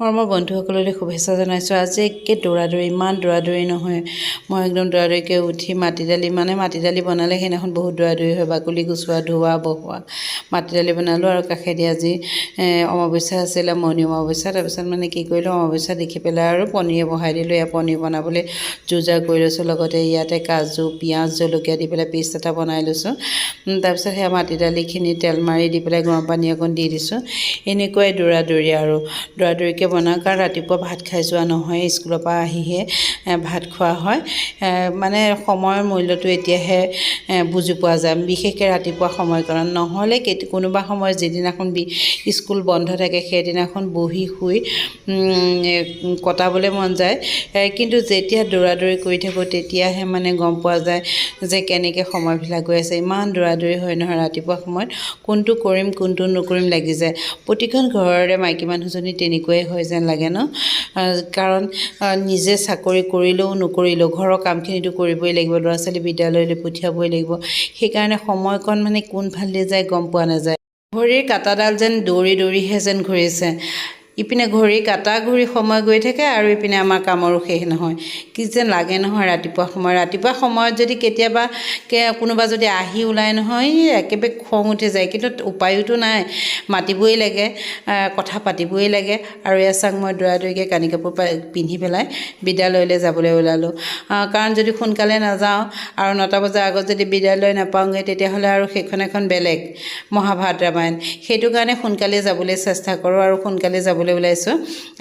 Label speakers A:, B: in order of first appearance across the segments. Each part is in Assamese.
A: মোৰ বন্ধুসকললৈ শুভেচ্ছা জনাইছোঁ। আজি একে দৌৰাদৌৰি, ইমান দৌৰাদৌৰি নহয়। মই একদম দৌৰাদৌৰিকৈ উঠি মাটি দালি বনালে সেইদিনাখন বহুত দৌৰাদৌৰি হয়, বাকলি গুচোৱা, ধোৱা বহোৱা। মাটি দালি বনালোঁ আৰু কাষেদি আজি অমাৱস্যা আছিলে, মৰ্ণিং অমাৱস্যা। তাৰপিছত মানে কি কৰিলোঁ, অমাৱস্যা দেখি পেলাই আৰু পনীৰ বহাই দিলোঁ। এয়া পনীৰ বনাবলৈ যোজা কৰি লৈছোঁ। লগতে ইয়াতে কাজু, পিঁয়াজ, জলকীয়া দি পেলাই পেষ্ট এটা বনাই লৈছোঁ। তাৰপিছত সেয়া মাটি দালিখিনি তেল মাৰি দি পেলাই গৰম পানী অকণ দি দিছোঁ। এনেকুৱাই দৌৰাদৌৰি আৰু দৌৰাদৌৰিকৈ বনাওঁ, কাৰণ ৰাতিপুৱা ভাত খাই যোৱা নহয়, স্কুলৰ পৰা আহিহে ভাত খোৱা হয়। মানে সময়ৰ মূল্যটো এতিয়াহে বুজি পোৱা যায়, বিশেষকৈ ৰাতিপুৱা সময়কণত। নহ'লে কোনোবা সময়ত যিদিনাখন স্কুল বন্ধ থাকে সেইদিনাখন বহি শুই কটাবলৈ মন যায়। কিন্তু যেতিয়া দৌৰাদৌৰি কৰি থাকোঁ তেতিয়াহে মানে গম পোৱা যায় যে কেনেকৈ সময়বিলাক গৈ আছে। ইমান দৌৰাদৌৰি হয় নহয় ৰাতিপুৱা সময়ত, কোনটো কৰিম কোনটো নকৰিম লাগি যায়। প্ৰতিখন ঘৰৰে মাইকী মানুহজনী তেনেকুৱাই হয় যেন লাগে ন। কাৰণ নিজে চাকৰি কৰিলেও নকৰিলেও ঘৰৰ কামখিনিতো কৰিবই লাগিব, ল'ৰা ছোৱালী বিদ্যালয়লৈ পঠিয়াবই লাগিব। সেইকাৰণে সময়কণ মানে কোনফালে যায় গম পোৱা নাযায়। ঘড়ীৰ কাঁটাডাল যেন দৌৰি দৌৰিহে যেন ঘূৰিছে। ইপিনে ঘড়ী কাঁটা ঘূৰি সময় গৈ থাকে আৰু ইপিনে আমাৰ কামৰো শেষ নহয়। কি যেন লাগে নহয় ৰাতিপুৱা সময়ত যদি কেতিয়াবা কোনোবা যদি আহি ওলায় নহয়, একেবাৰে খং উঠি যায়। কিন্তু উপায়োতো নাই, মাতিবই লাগে, কথা পাতিবই লাগে। আৰু এচাক মই দৌৰাদৌৰিকৈ কানি কাপোৰ পিন্ধি পেলাই বিদ্যালয়লৈ যাবলৈ ওলালোঁ। কাৰণ যদি সোনকালে নাযাওঁ আৰু 9টা বজাৰ আগত যদি বিদ্যালয় নাপাওঁগৈ, তেতিয়াহ'লে আৰু সেইখন এখন বেলেগ মহাভাৰত ৰামায়ণ। সেইটো কাৰণে সোনকালে যাবলৈ চেষ্টা কৰোঁ আৰু সোনকালে যাবলৈ ওলাইছোঁ।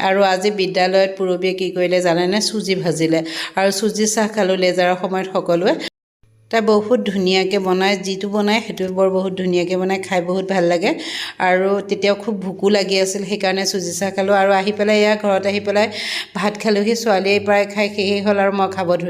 A: আৰু আজি বিদ্যালয়ত পূৰবীয়ে কি কৰিলে জানেনে, চুজি ভাজিলে আৰু চুজি চাহ খালোঁ লেজাৰৰ সময়ত সকলোৱে। তাই বহুত ধুনীয়াকৈ বনায়, যিটো বনায় সেইটো বহুত ধুনীয়াকৈ বনায়, খাই বহুত ভাল লাগে। আৰু তেতিয়াও খুব ভোকো লাগি আছিল, সেইকাৰণে চুজি চাহ খালোঁ। আৰু আহি পেলাই ঘৰত আহি পেলাই ভাত খালোঁহি। ছোৱালীয়ে প্ৰায় খাই শেষেই হ'ল আৰু মই খাব ধৰিছোঁ।